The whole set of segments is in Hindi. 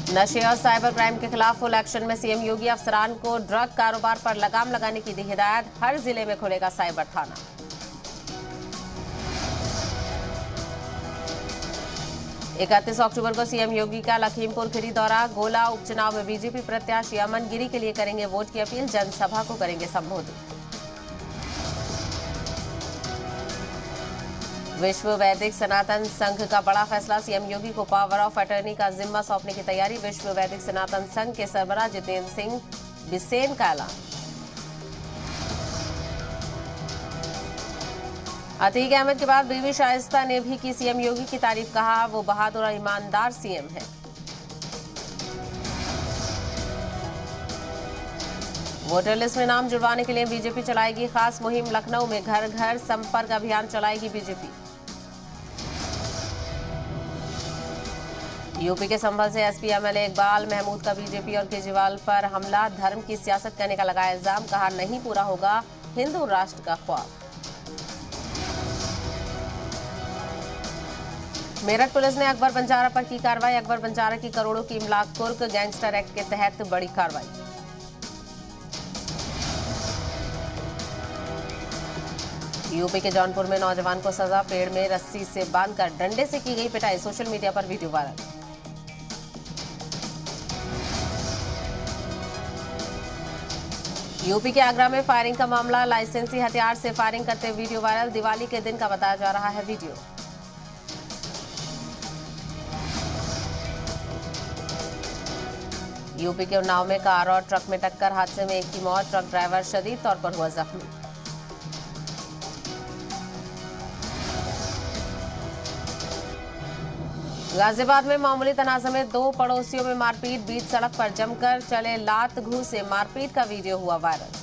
नशे और साइबर क्राइम के खिलाफ फुल एक्शन में सीएम योगी। अफसरान को ड्रग कारोबार पर लगाम लगाने की दी हिदायत। हर जिले में खुलेगा साइबर थाना। इकतीस अक्टूबर को सीएम योगी का लखीमपुर खीरी दौरा। गोला उपचुनाव में बीजेपी प्रत्याशी अमन गिरी के लिए करेंगे वोट की अपील। जनसभा को करेंगे संबोधित। विश्व वैदिक सनातन संघ का बड़ा फैसला। सीएम योगी को पावर ऑफ अटर्नी का जिम्मा सौंपने की तैयारी। विश्व वैदिक सनातन संघ के सरबराह जितेंद्र सिंह बिसेन का ऐलान। अतीक अहमद के बाद बीवी शाइस्ता ने भी की सीएम योगी की तारीफ। कहा वो बहादुर और ईमानदार सीएम है। वोटर लिस्ट में नाम जुड़वाने के लिए बीजेपी चलाएगी खास मुहिम। लखनऊ में घर घर संपर्क अभियान चलाएगी बीजेपी। यूपी के संभल से एसपी एमएलए इकबाल महमूद का बीजेपी और केजरीवाल पर हमला। धर्म की सियासत करने का लगाया इल्जाम। कहा नहीं पूरा होगा हिंदू राष्ट्र का ख्वाब। मेरठ पुलिस ने अकबर बंजारा पर की कार्रवाई। अकबर बंजारा की करोड़ों की इमलाक कुर्क। गैंगस्टर एक्ट के तहत बड़ी कार्रवाई। यूपी के जौनपुर में नौजवान को सजा। पेड़ में रस्सी से बांधकर डंडे से की गई पिटाई। सोशल मीडिया पर वीडियो वायरल। यूपी के आगरा में फायरिंग का मामला। लाइसेंसी हथियार से फायरिंग करते वीडियो वायरल। दिवाली के दिन का बताया जा रहा है वीडियो। यूपी के उन्नाव में कार और ट्रक में टक्कर। हादसे में एक की मौत। ट्रक ड्राइवर शदीद तौर पर हुआ जख्मी। गाजियाबाद में मामूली तनाज़ा में दो पड़ोसियों में मारपीट। बीच सड़क पर जमकर चले लात घूस से मारपीट का वीडियो हुआ वायरल।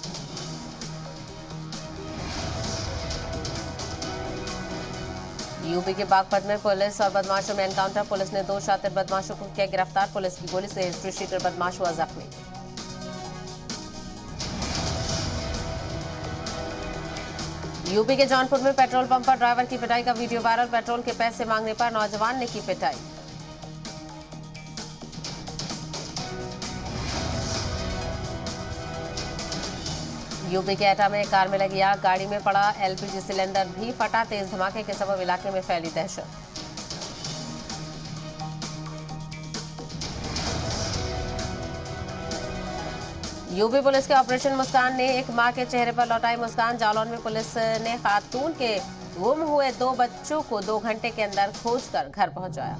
यूपी के बागपत में पुलिस और बदमाशों में एनकाउंटर। पुलिस ने दो शातिर बदमाशों को किया गिरफ्तार। पुलिस की गोली से हिस्ट्री शीटर बदमाश हुआ जख्मी। यूपी के जौनपुर में पेट्रोल पंप पर ड्राइवर की पिटाई का वीडियो वायरल। पेट्रोल के पैसे मांगने पर नौजवान ने की पिटाई। यूपी के एटा में कार में लगी आग। गाड़ी में पड़ा एलपीजी सिलेंडर भी फटा। तेज धमाके के सबब इलाके में फैली दहशत। यूपी पुलिस के ऑपरेशन मुस्कान ने एक मां के चेहरे पर लौटाई मुस्कान। जालौन में पुलिस ने खातून के गुम हुए दो बच्चों को 2 घंटे के अंदर खोजकर घर पहुंचाया।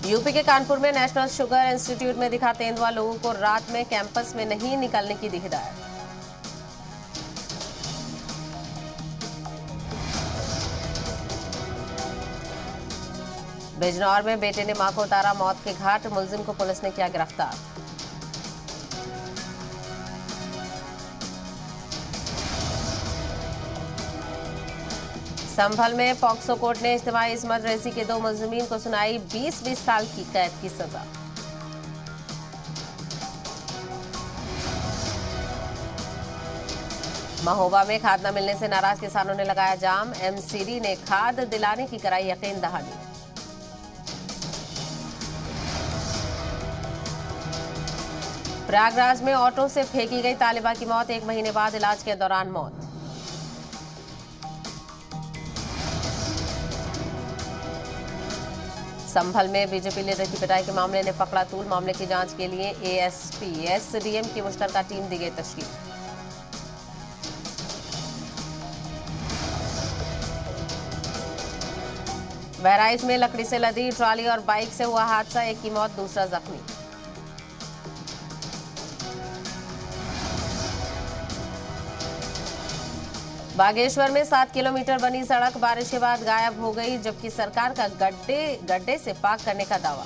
यूपी के कानपुर में नेशनल शुगर इंस्टीट्यूट में दिखा तेंदुआ। लोगों को रात में कैंपस में नहीं निकलने की दी हिदायत। बिजनौर में बेटे ने मां को उतारा मौत के घाट। मुलजिम को पुलिस ने किया गिरफ्तार। संभल में पॉक्सो कोर्ट ने इज्तिमाई इस्मत रेजी के 2 मुलजिमीन को सुनाई 20-20 साल की कैद की सजा। महोबा में खाद न मिलने से नाराज किसानों ने लगाया जाम। एमसीडी ने खाद दिलाने की कराई यकीन दहानी। प्रयागराज में ऑटो से फेंकी गई तालिबा की मौत। 1 महीने बाद इलाज के दौरान मौत। संभल में बीजेपी लीडर की पिटाई के मामले ने पकड़ा तूल। मामले की जांच के लिए एएसपी एसडीएम की मुश्तरका टीम दी गई तश्कील। बहराइच में लकड़ी से लदी ट्रॉली और बाइक से हुआ हादसा। एक की मौत, दूसरा जख्मी। बागेश्वर में 7 किलोमीटर बनी सड़क बारिश के बाद गायब हो गई, जबकि सरकार का गड्ढे से पाक करने का दावा।